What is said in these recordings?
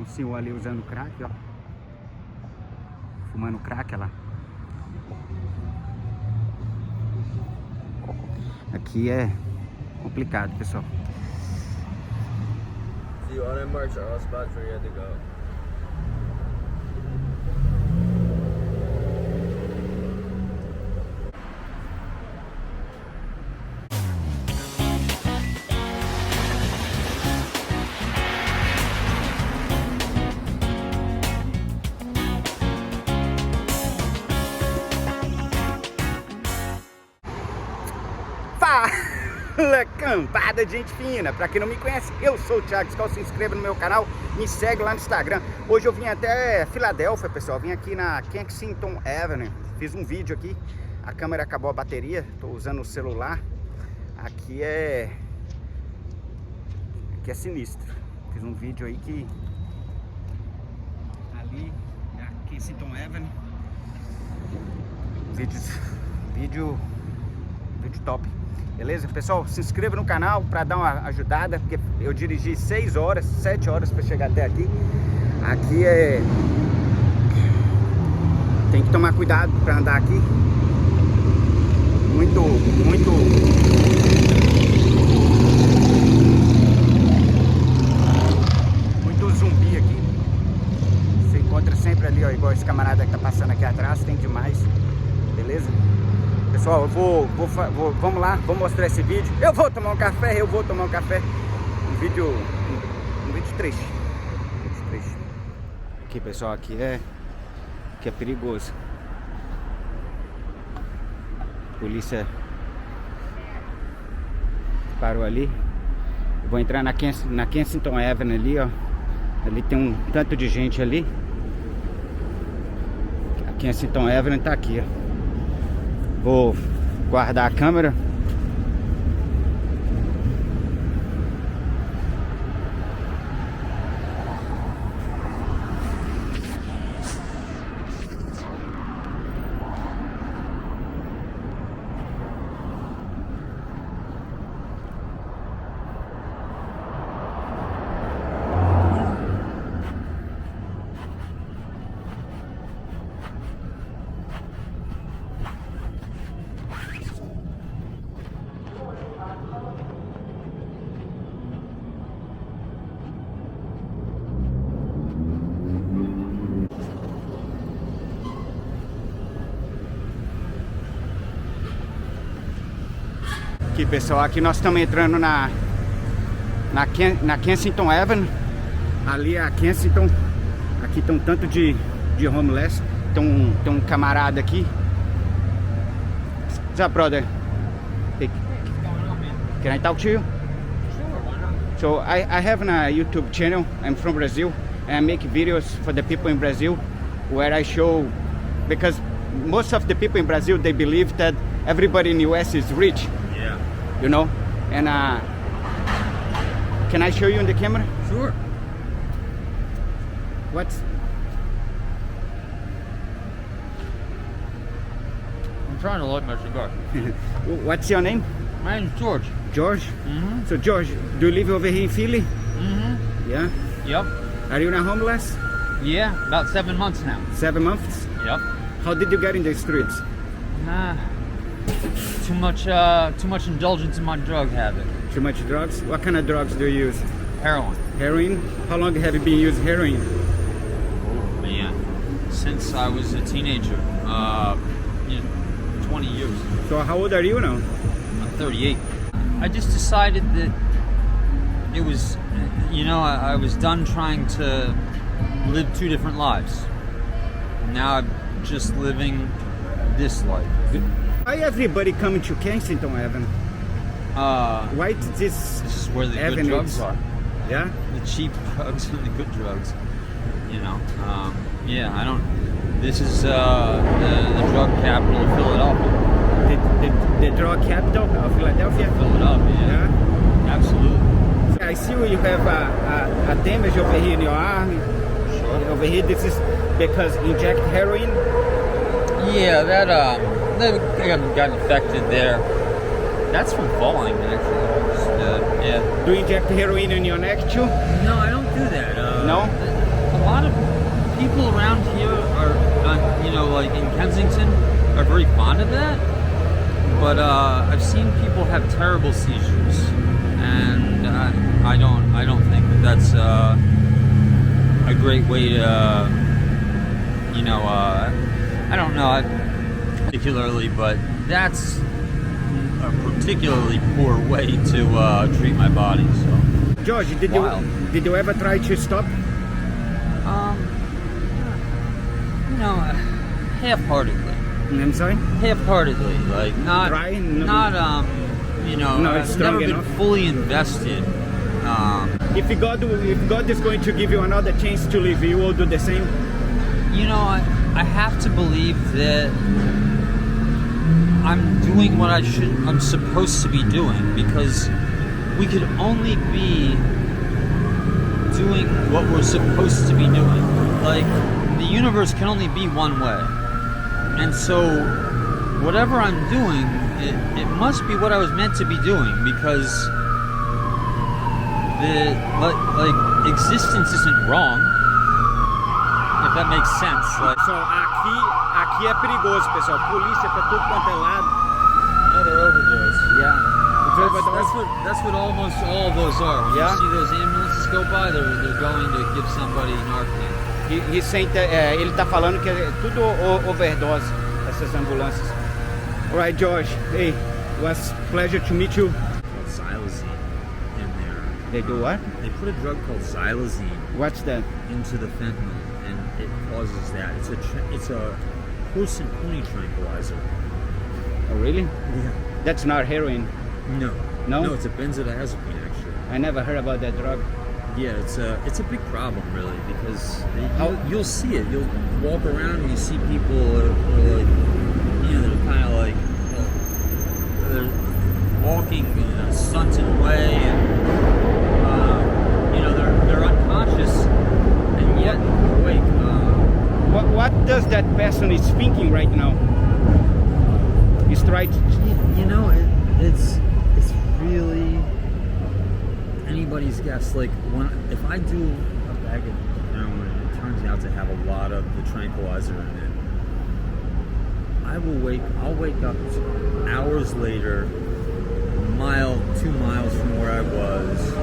um senhor ali usando crack, ó. Fumando crack, olha lá. Aqui é complicado, pessoal. See, on that marks are all spots where you have to go. Fala, cambada de gente fina! Pra quem não me conhece, eu sou o Thiago. Se inscreva no meu canal, me segue lá no Instagram. Hoje eu vim até Filadélfia, pessoal. Vim aqui na Kensington Avenue. Fiz um vídeo aqui. A câmera acabou a bateria. Tô usando o celular. Aqui é sinistro. Fiz um vídeo aí que... Ali, na Kensington Avenue. Vídeo top. Beleza? Pessoal, se inscreva no canal para dar uma ajudada, porque eu dirigi 6 horas, 7 horas para chegar até aqui. Aqui tem que tomar cuidado para andar aqui. Muito zumbi aqui. Você encontra sempre ali, ó, igual esse camarada que tá passando aqui atrás, tem demais. Beleza? Pessoal, vamos lá, vou mostrar esse vídeo. Eu vou tomar um café. Um vídeo triste. Aqui, pessoal, aqui é perigoso. A polícia parou ali. Eu vou entrar na Kensington Avenue ali, ó. Ali tem um tanto de gente ali. A Kensington Avenue tá aqui, ó. Vou guardar a câmera. Aqui, pessoal, aqui nós estamos entrando na Kensington Avenue. Ali é a Kensington. Aqui tem um tanto de homeless. Tem um camarada aqui. What's up, brother? Hey, can I talk to you? Sure, why not? So I have a YouTube channel. I'm from Brazil and I make videos for the people in Brazil where I show, because most of the people in Brazil, they believe that everybody in the US is rich. Yeah. You know, and can I show you in the camera? Sure. I'm trying to light my cigar. What's your name? My name's George. George? Mm-hmm. So George, do you live over here in Philly? Mm-hmm. Yeah. Yep. Are you not homeless? Yeah, about 7 months now. 7 months? Yep. How did you get in the streets? Nah. Too much indulgence in my drug habit. Too much drugs? What kind of drugs do you use? Heroin. Heroin? How long have you been using heroin? Oh man. Since I was a teenager. 20 years. So how old are you now? I'm 38. I just decided that it was, I was done trying to live 2 different lives. Now I'm just living this life. Why everybody coming to Kensington Avenue? Why this is where the avenue good drugs are. Yeah? The cheap drugs and the good drugs. This is the drug capital of Philadelphia. The drug capital of Philadelphia? Philadelphia, yeah. Absolutely. I see you have a damage over here in your arm. Sure. Over here, this is because inject heroin? Yeah, that got infected there. That's from falling, actually. Yeah. Do you inject heroin in your neck too? No, I don't do that. No? people around here are, you know, like in Kensington, are very fond of that. But I've seen people have terrible seizures, and I don't think that that's a great way to, you know, I don't know particularly, but that's a particularly poor way to treat my body. So, George, did you ever try to stop? You know, half-heartedly. I'm sorry? Half-heartedly, like not, Try? not you know, No, it's I've never strong been enough. fully invested. If God is going to give you another chance to live, you will do the same? You know, I have to believe that I'm doing what I'm supposed to be doing, because we could only be doing what we're supposed to be doing. Like, the universe can only be one way. And so, whatever I'm doing, it must be what I was meant to be doing, because like existence isn't wrong, if that makes sense. Like, So, aqui é perigoso, pessoal. Polícia pra tudo quanto é lado. another overdose. Yeah. That's what almost all of those are. When Yeah. you see those ambulances go by, they're going to give somebody Narcan. Ele tá falando que é tudo overdose, essas ambulâncias. Alright, George. Hey, it was a pleasure to meet you. Xylazine in there. They do what? They put a drug called xylazine What's that? into the fentanyl, and it causes that. It's a horse and pony tranquilizer. Oh, really? Yeah. That's not heroin. No. No? No, it's a benzodiazepine actually. I never heard about that drug. Yeah, it's a big problem really, because How- you'll see it. You'll walk around and you see people who are like, you know, they're kind of like, they're walking in a stunted way, and you know, they're unconscious and yet awake. What does that person is thinking right now? He's trying to... You know, it's really anybody's guess. Like, if I do a bag of heroin and it turns out to have a lot of the tranquilizer in it, I'll wake up hours later, 2 miles from where I was,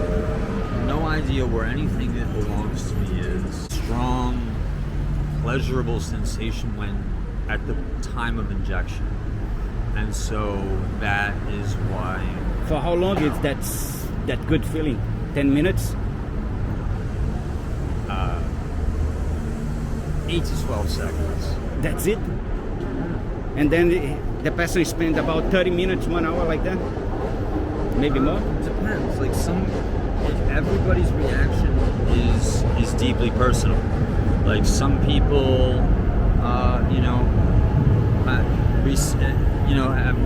no idea where anything that belongs to me is. Strong, pleasurable sensation when at the time of injection. And so that is why. For how long is that good feeling? 10 minutes? 8 to 12 seconds. That's it? And then the person spends about 30 minutes, 1 hour like that? Maybe more? Depends. Like everybody's reaction is deeply personal. Like some people, you know, have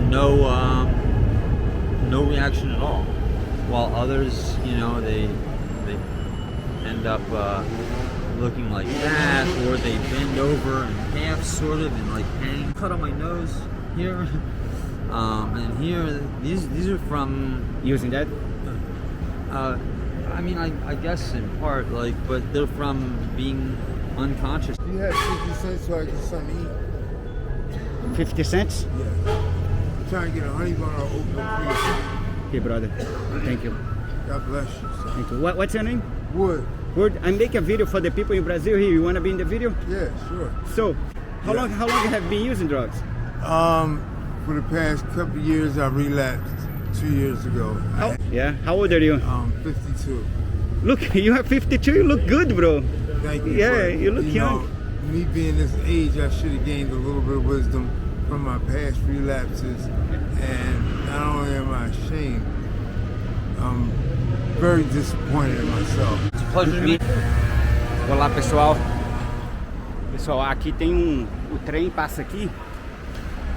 no reaction at all, while others, you know, they end up looking like that, or they bend over in half, sort of, and like hang. Cut on my nose here, and here. These are from Using that? I mean, I guess in part, like, but they're from being unconscious. You have 50 cents so I get something to eat. 50 cents? Yeah. I'm trying to get a honey bun or oatmeal cream. Okay, brother. Thank you. God bless you, son. Thank you. What's your name? Wood. Word. I make a video for the people in Brazil here. You want to be in the video? Yeah, sure. So, how long have you been using drugs? For the past couple of years, I relapsed 2 years ago. Yeah. How old are you? 52. Look, you are 52. You look good, bro. Thank you. Yeah, but, you look young. know, me being this age, I should have gained a little bit of wisdom from my past relapses. And not only am I ashamed, I'm very disappointed in myself. It's a pleasure to meet. Olá, pessoal. Pessoal, aqui tem o trem passa aqui,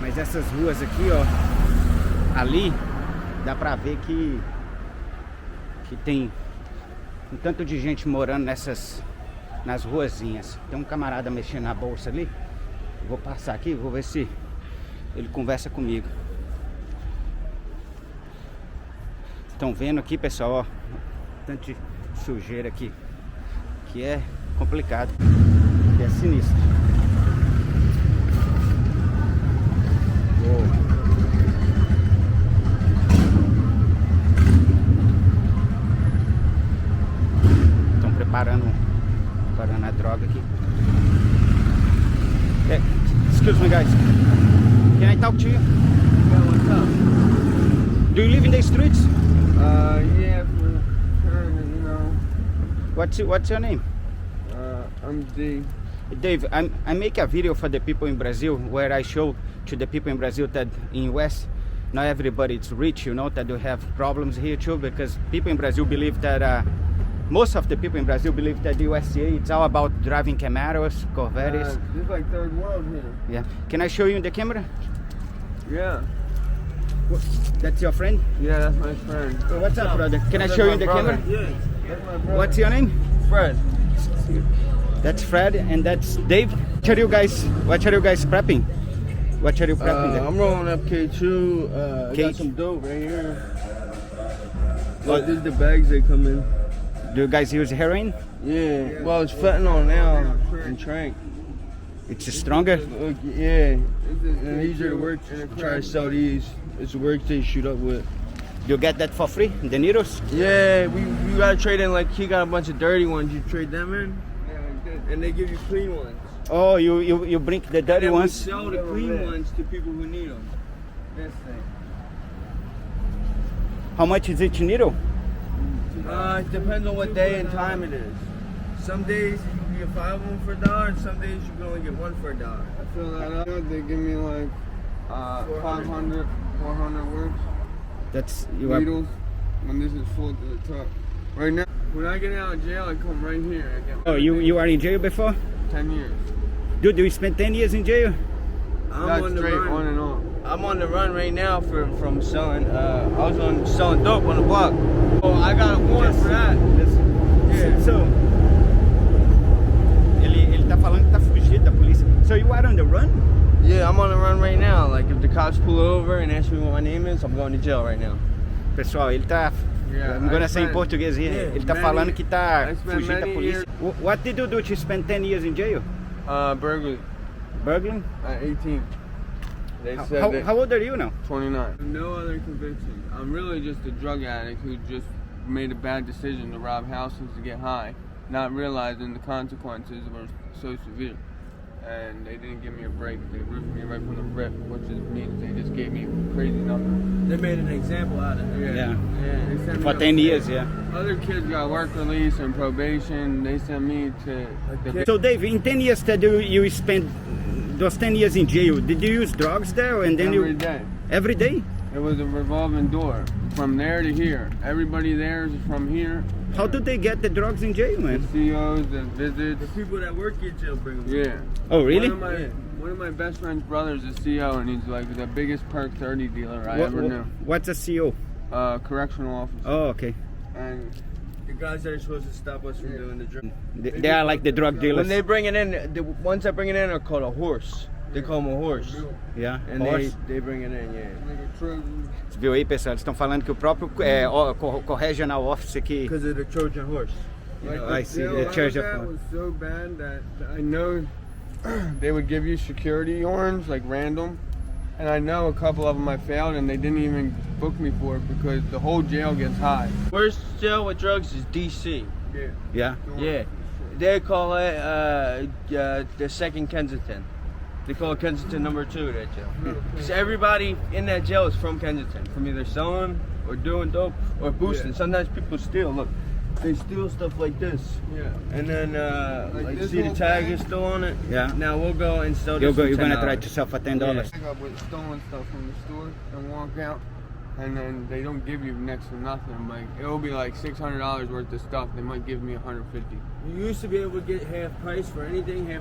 mas essas ruas aqui, ó, ali dá pra ver que tem um tanto de gente morando nas ruazinhas. Tem um camarada mexendo na bolsa ali. Eu vou passar aqui, vou ver se ele conversa comigo. Estão vendo aqui, pessoal, ó, tanto de sujeira aqui, que é complicado. É sinistro. Estão preparando a droga aqui. Excuse me, guys. Can I talk to you? Yeah, what's up? Do you live in the streets? Yeah, for sure, you know. What's your name? I'm D. Dave, I make a video for the people in Brazil where I show to the people in Brazil that in West, not everybody is rich, you know, that they have problems here too, because people in Brazil believe that, most of the people in Brazil believe that the USA, it's all about driving Camaros, Corvettes. This is like third world here. Yeah. Can I show you in the camera? Yeah. That's your friend? Yeah, that's my friend. What's up, brother? Can I show you in the camera? Yeah, that's my brother. What's your name? Fred. That's Fred and that's Dave. What are you guys prepping? What are you prepping there? I'm rolling up K2. I K- got some dope right here. Like, this is the bags they come in. Do you guys use heroin? Yeah. Well, it's fentanyl now and trank. It's stronger? Look, yeah. And these are the works. Try to sell these. It's the works they shoot up with. You get that for free? The needles? Yeah, we gotta trade in. Like, he got a bunch of dirty ones. You trade them in, and they give you clean ones. Oh, you bring the dirty And then ones? we sell the clean ones to people who need them. This thing. How much is each needle? It depends on what day and time it is. Some days you can get 5 of them for $1, and some days you can only get 1 for $1. I fill that up. They give me like 500, 400 works. That's you are. Needles. When this is full to the top. Right now, when I get out of jail, I come right here. I get Oh, you are in jail before? 10 years. Dude, you spent 10 years in jail? I'm on the run. On and on. I'm on the run right now from selling. I was selling dope on the block. Oh, I got a warrant for that. Yeah. So, ele tá falando que tá fugido da polícia. So you are on the run? Yeah, I'm on the run right now. Like, if the cops pull over and ask me what my name is, I'm going to jail right now. Pessoal, ele tá. Yeah, I'm gonna I say in spent- Portuguese here. yeah, Ele tá many- falando que tá I spent fugindo da many polícia. What did you do to spend 10 years in jail? Burglary Burgling? at 18. They said that How old are you now? 29. No other convictions. I'm really just a drug addict who just made a bad decision to rob houses to get high, not realizing the consequences were so severe. And they didn't give me a break. They ripped me right from the rip, which means they just gave me a crazy number. They made an example out of him. Yeah. They sent me For to- 10 years, yeah. Other kids got work release and probation. They sent me to the So Dave, in 10 years that you spent those 10 years in jail, did you use drugs there and then every you day. every day? It was a revolving door from there to here. Everybody there is from here. How do they get the drugs in jail, The man? COs, the visits. The people that work in jail bring them. Yeah. Oh, really? One of my best friend's brothers is CO, and he's like the biggest perk 30 dealer I ever knew. What's a CO? Correctional officer. Oh, okay. And The guys that are supposed to stop us from doing the drug. They are like the drug dealers. when they bring it in, the ones that bring it in are called a horse. They call them a horse. Yeah. And Horse. they bring it in, yeah. Viu aí, pessoal? Eles estão falando que o próprio Corregional Office que... Because of the Trojan horse. You know, Like, I see. deal The out Church of of... that was so bad that I know they would give you security orange, like random. And I know a couple of them I failed and they didn't even book me for it because the whole jail gets high. Worst jail with drugs is DC. Yeah. Yeah. Yeah. They call it the second Kensington. They call it Kensington number 2, that jail. Because everybody in that jail is from Kensington, from either selling or doing dope or boosting. Yeah. Sometimes people steal. Look, they steal stuff like this. Yeah. And then, like this see the whole tag thing? is still on it? Yeah. Now we'll go and sell You're this for gonna $10. try to sell for $10. I got with stolen stuff from the store and walk out, and then they don't give you next to nothing. Like it'll be like $600 worth of stuff. They might give me $150. You used to be able to get half price for anything, Yeah,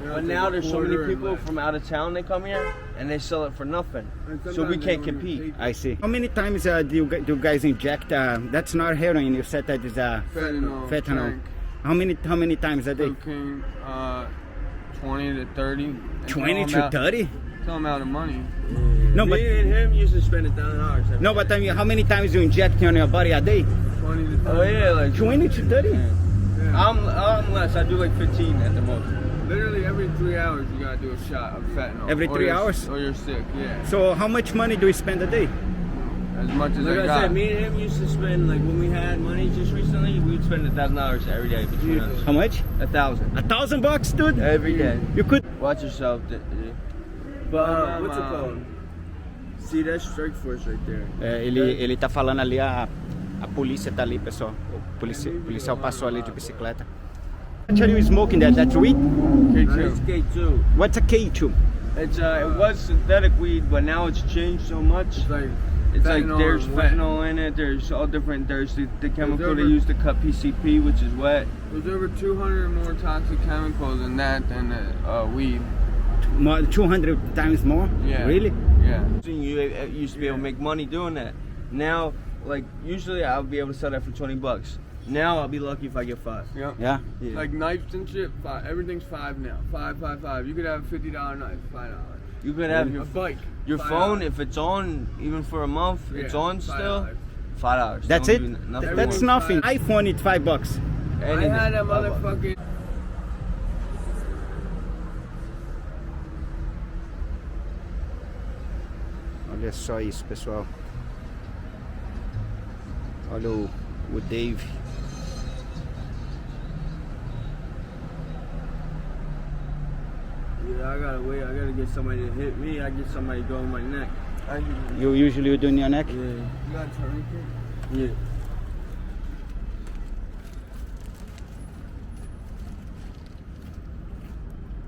but it's now like a there's so many quarter and people less. from out of town that come here and they sell it for nothing. And So we sometimes they can't don't even compete. take I see. How many times do you guys inject? That's not heroin. You said that is Fentanyl. fentanyl. Crank, How many times a day? cocaine, 20 to 30. And 20 tell 'em to out- 30? Tell them out of money. No, but Me and him used to spend $1,000. no, but I mean, how many times you inject on your body a day? 20 to 30. Oh yeah, like 20 to 30? Yeah. I'm less. shots. I do like 15 at the most. Literally every 3 hours you gotta do a shot of fentanyl. Every Or 3 you're- hours? Or you're sick, yeah. So how much money do you spend a day? As much as Like I I got. said, me and him used to spend, like when we had money just recently, we'd spend $1,000 every day between us. How much? 1,000 $1,000, dude? every day. You could. Watch yourself. But what's it called? See, that's strike force right there. Ele tá falando ali, a polícia tá ali, pessoal. O policial passou ali de bicicleta. What are you smoking there? That's weed? It's K2. What's a K2? It's it was synthetic weed, but now it's changed so much. It's It's like fentanyl there's and wet. fentanyl in it. There's all different. There's the chemical they over- use to cut PCP, which is wet. There's over 200 more toxic chemicals in that than weed. 200 times more? Yeah. Really? Yeah. You used to be able to make money doing that. Now, like usually I'll be able to sell that for $20. Now I'll be lucky if I get 5. Yep. Yeah. Yeah. Like knives and shit, everything's 5 now. 5. You could have a $50 knife, $5. You could have A your bike. your $5. phone if it's on even for a month. It's Yeah, on still. $5. That's Don't it? do nothing That's more. nothing. iPhone is $5. I Anything. had a motherfucking. Olha só isso, pessoal. Olha o Dave. Yeah, I gotta wait. I gotta get somebody to hit me. I get somebody to go on my neck. You usually do in your neck? Yeah. You got a tourniquet? Yeah.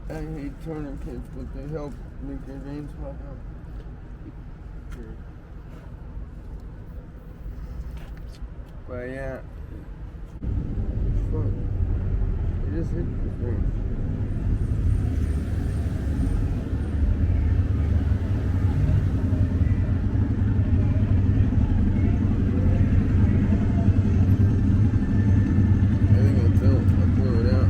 I hate tourniquets, but they help make your veins pop out. But yeah. Fuck. It just hit the thing. I think I blew it out.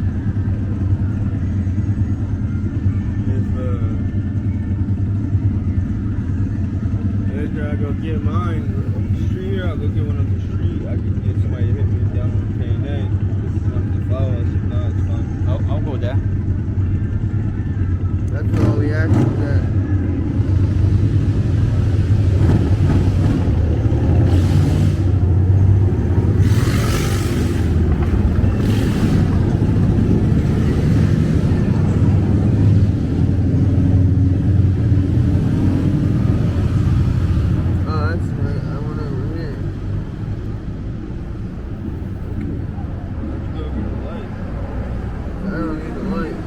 After I go get mine up the street here, I'll go get one up the street. I can get somebody to hit me down on K&A. If you want to follow us, if not, it's fine. I'll go there. That's where all the action's at. Oh, that's right. I went over here. I don't need the light.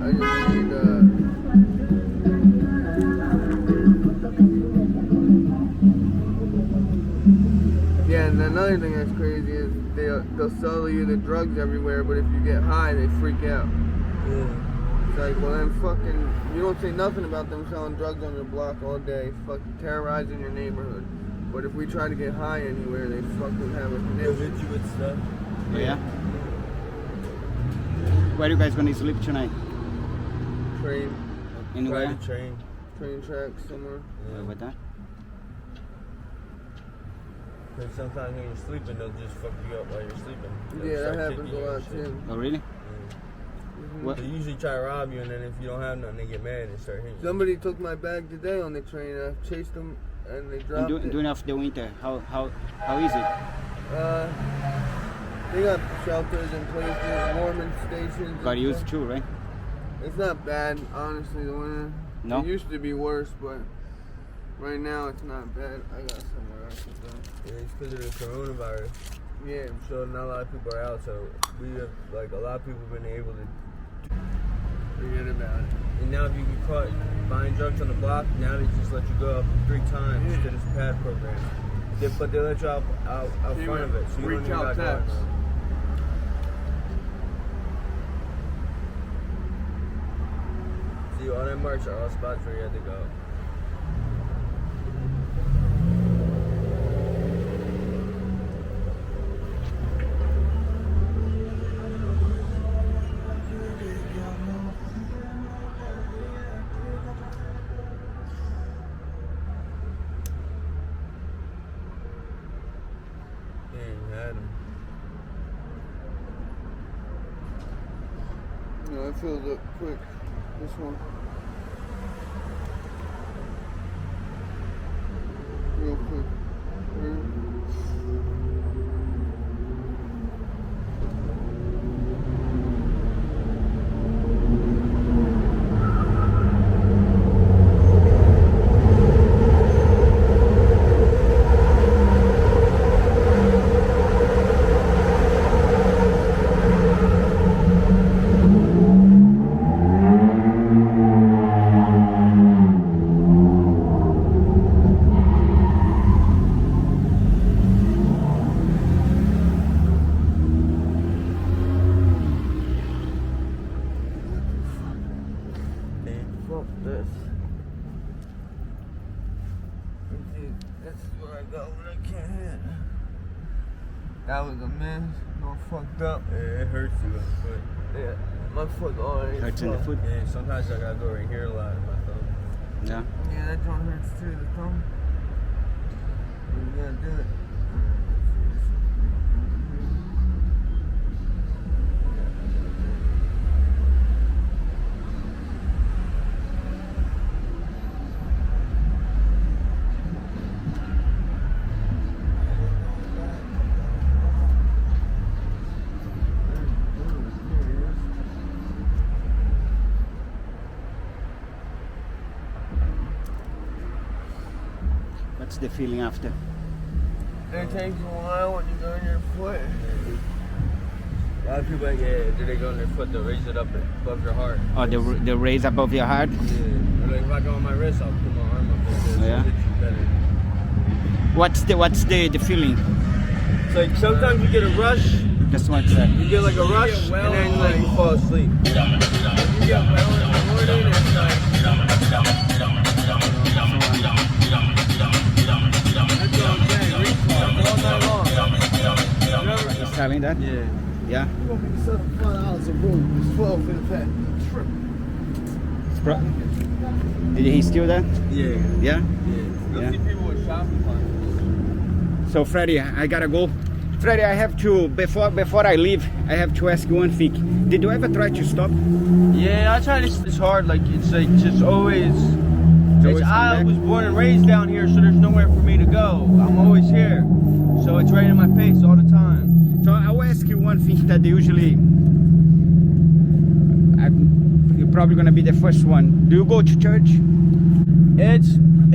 I just need yeah, and another thing that's crazy is they'll sell you the drugs everywhere, but if you get high, they freak out. Yeah. It's like, well then fucking, you don't say nothing about them selling drugs on your block all day, fucking terrorizing your neighborhood. But if we try to get high anywhere, they fucking have a They'll nip. hit you with stuff. Oh, yeah? Where are you guys gonna sleep tonight? Train Anywhere? Private train. train tracks somewhere. Yeah. What that? Because sometimes when you're sleeping, they'll just fuck you up while you're sleeping. They'll Yeah, that start happens kicking a you lot and shit. too. Oh, really? Mhm. What? They usually try to rob you, and then if you don't have nothing, they get mad and start hitting you. Somebody took my bag today on the train. I chased them and they dropped it. During after the winter, how is it? They got shelters and places, warming stations. Got and used stuff. to, right? It's not bad, honestly, the winter. No? It used to be worse, but right now it's not bad. I got somewhere else to go. Yeah, it's because of the coronavirus. Yeah. So not a lot of people are out, so we have, like, a lot of people have been able to. Forget about it. And now if you get caught buying drugs on the block, now they just let you go up 3 times Yeah. to this pad program. But they let you out They front of it, so you don't reach even out got tax. drugs. See, all that marks are all spots where you had to go. Yeah, you had 'em. No, it fills up quick. This one. Real quick. Fuck this. That's where I go when I can't hit. That was a mess. All fucked up. Yeah, it hurts in the foot. Yeah, my foot already Hurts in the foot? Yeah, sometimes I gotta go right here a lot in my thumb. Yeah. Yeah, that joint hurts too, the thumb. You gotta do it. What's the feeling after? It takes a while when you go on your foot. A lot of people, do they go on their foot, they'll raise it up above your heart. Oh, the raise above your heart? Yeah. Or like if I go on my wrist, I'll put my arm up like this. Yeah. It hits you better. What's the feeling? It's like sometimes you get a rush, Just one sec. you get like a rush, and then like you fall asleep. If you get well in the morning, it's like... That's what I'm saying, recall, all night long. Just telling that? Yeah. Yeah? You're gonna be $75 a room. It's 12 in the pack. Trip. Did he steal that? Yeah. Yeah? You'll Yeah. see people with shopping carts. So Freddy, I gotta go. Freddy, I have to, before I leave, I have to ask you one thing. Did you ever try to stop? Yeah, I try to. It's hard. Like it's like just always. always come I back? was born and raised down here, so there's nowhere for me to go. I'm always here, so it's right in my face all the time. So I will ask you one thing that usually, you're probably gonna be the first one. Do you go to church?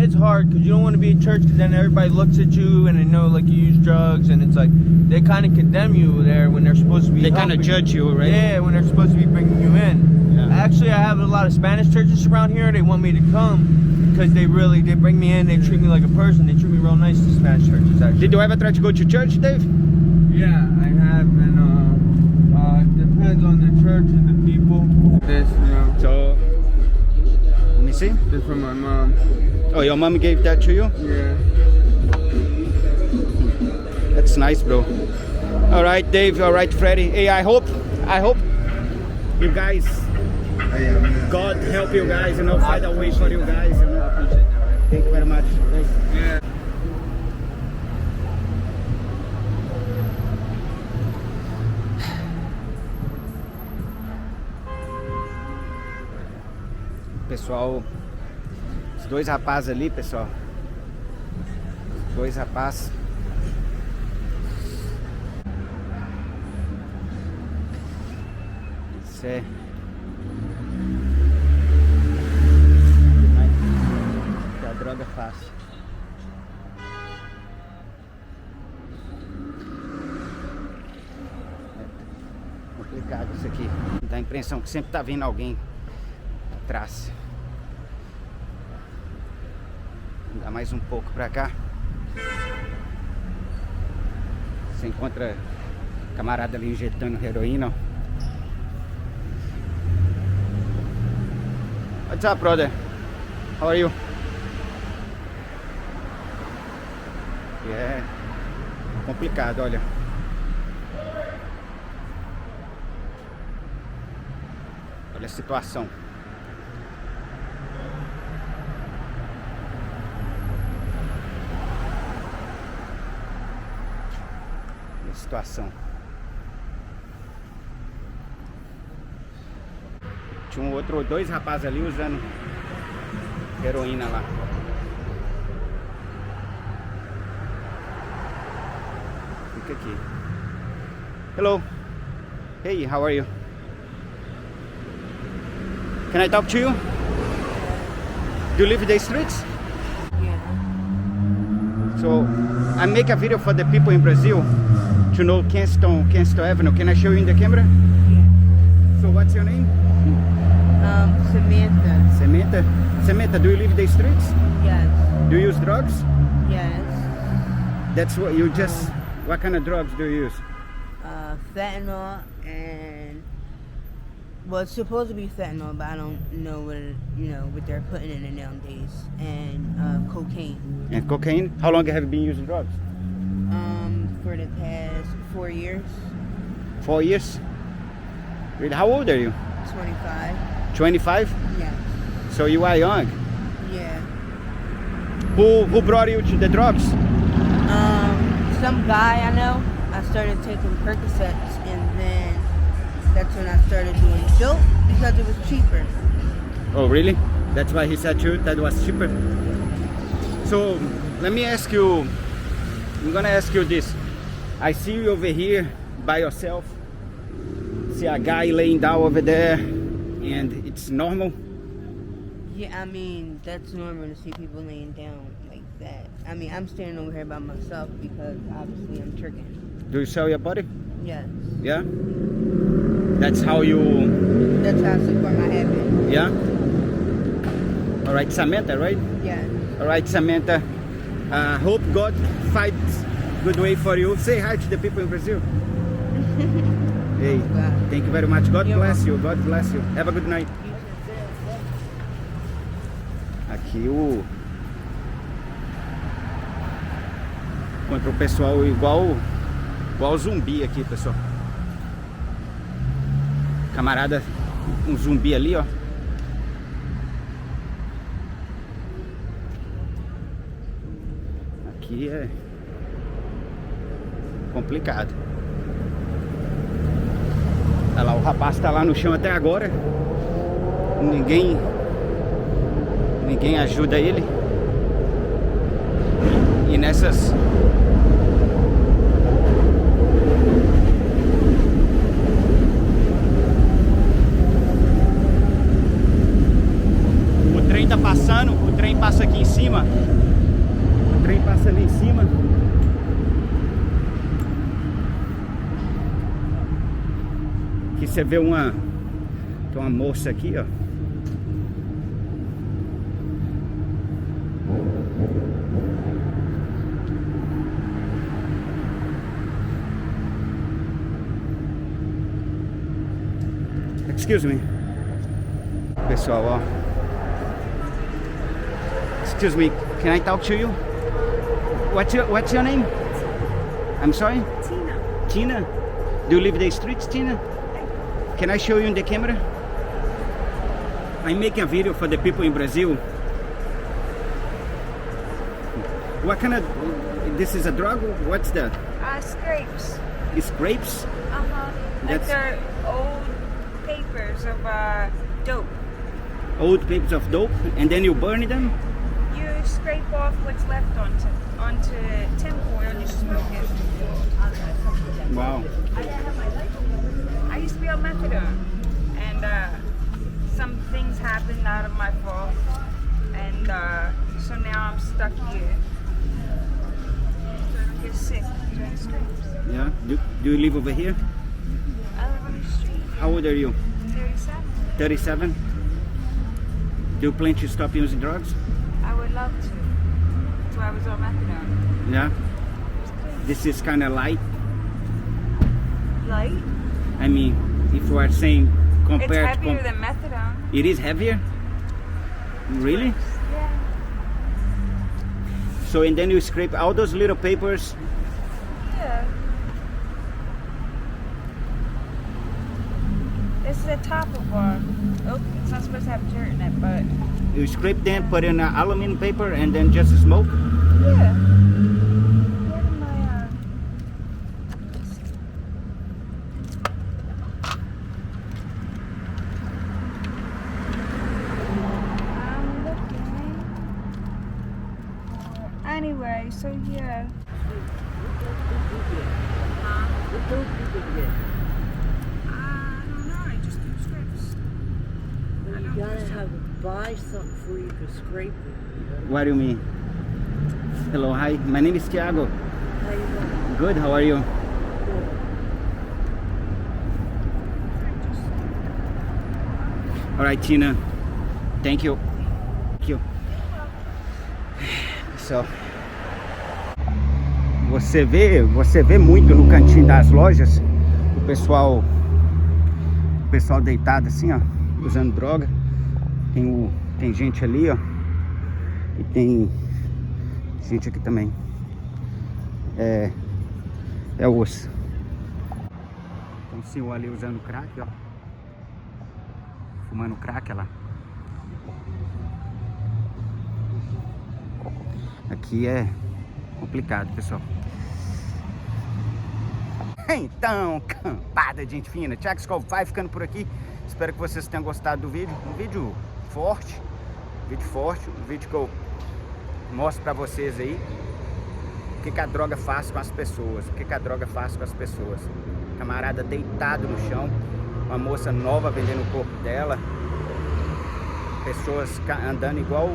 It's hard because you don't want to be in church because then everybody looks at you and they know like you use drugs and it's like they kind of condemn you there when they're supposed to be. They kind of judge you, right? Yeah, when they're supposed to be bringing you in. Yeah. Actually, I have a lot of Spanish churches around here. They want me to come because they bring me in. They treat me like a person. They treat me real nice. The Spanish churches actually. Did you ever try to go to church, Dave? Yeah, I have, and depends on the church and the people. This, So, let me see. this from my mom. Oh, your mom gave that to you? Yeah. That's nice, bro. All right, Dave. All right, Freddy. Hey, I hope you guys, God help you guys, find a way for you guys, Thank you very much. Yeah. Pessoal, os dois rapazes ali, pessoal. Os dois rapazes. Isso é. Que a droga faz. É complicado isso aqui. Dá a impressão que sempre tá vindo alguém atrás. Dá mais um pouco pra cá. Você encontra camarada ali injetando heroína. Ó. What's up, brother? How are you? É complicado, olha. Olha a situação. Olha a situação. Tinha dois rapazes ali usando heroína lá. Fica aqui. Hello. Hey, how are you? Can I talk to you? Do you live in the streets? Yeah. So I make a video for the people in Brazil to know Kensington Avenue. Can I show you in the camera? Yeah. So what's your name? Samantha. Samantha? Samantha, do you live in the streets? Yes. Do you use drugs? Yes. That's what you just... What kind of drugs do you use? Fentanyl and well, it's supposed to be fentanyl, but I don't know what they're putting in it nowadays. And cocaine. And cocaine? How long have you been using drugs? For the past 4 years. 4 years? Really? How old are you? 25. 25? Yeah. So you are young. Yeah. Who brought you to the drugs? Some guy I know. I started taking Percocets, and then that's when I started doing dope because it was cheaper. Oh, really? That's why he said to you that was cheaper? So, let me ask you, I'm gonna ask you this. I see you over here by yourself. See a guy laying down over there, and it's normal? Yeah, I mean, that's normal to see people laying down like that. I mean, I'm standing over here by myself because obviously I'm tricking. Do you sell your body? Yes. Yeah? That's how you... That's how I support my habit. Yeah? Alright, Samantha, right? Yeah. Alright, Samantha. Hope God fights good way for you. Say hi to the people in Brazil. Hey, Wow. thank you very much. God You're bless you. God bless you. Have a good night. Aqui o... Contra o pessoal igual zumbi aqui, pessoal. Camarada, um zumbi ali, ó. Aqui é complicado. Olha lá, o rapaz tá lá no chão até agora. Ninguém ajuda ele. E nessas... O trem tá passando, o trem passa aqui em cima. O trem passa ali em cima. Aqui você vê tem uma moça aqui, ó. Excuse me. Pessoal, ó. Excuse me, can I talk to you? What's your name? I'm sorry? Tina. Tina? Do you live the streets, Tina? Can I show you in the camera? I'm making a video for the people in Brazil. What kind of... This is a drug? What's that? Scrapes. It's grapes? Like That's- they're old papers of dope. Old papers of dope? And then you burn them? You scrape off what's left onto tinfoil and you smoke it. Wow. I used to be on methadone, and some things happened out of my fault, and so now I'm stuck here. So I don't get sick doing scrapes. Yeah? Do you live over here? I live on the street. How old are you? 37. 37? Do you plan to stop using drugs? I would love to. That's why I was on methadone. Yeah? This is kind of light. Light? I mean, if you are saying It's compared heavier than methadone. It is heavier? Really? Yeah. So, and then you scrape all those little papers. Yeah. This is the top of oh, it's not supposed to have dirt in it, but You scrape them, put in aluminum paper, and then just smoke? yeah. What am I Okay, so yeah. What dope you can get? I don't know. I just do scripts. Well, you gotta have to buy something before you can scrape it. What do you mean? Hello, hi. My name is Thiago. How you doing? Good, how are you? Alright, Tina. Thank you. Thank you. So, você vê muito no cantinho das lojas o pessoal deitado assim, ó, usando droga. Tem gente ali, ó, e tem gente aqui também. É osso. Tem um senhor ali usando crack, ó, fumando crack, olha lá. Aqui é complicado, pessoal. Então, campada de gente fina, Thiago Skol vai ficando por aqui. Espero que vocês tenham gostado do vídeo. Um vídeo forte, um vídeo que eu mostro pra vocês aí o que a droga faz com as pessoas. Camarada deitado no chão, uma moça nova vendendo o corpo dela, pessoas andando igual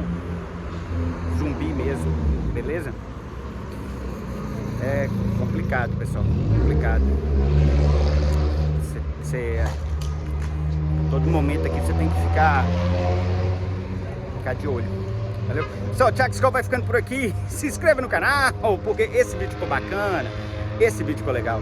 zumbi mesmo, beleza? É complicado, pessoal, complicado. Todo momento aqui você tem que ficar de olho, valeu? Só o Thiago Skol vai ficando por aqui. Se inscreva no canal, porque esse vídeo ficou bacana, esse vídeo ficou legal.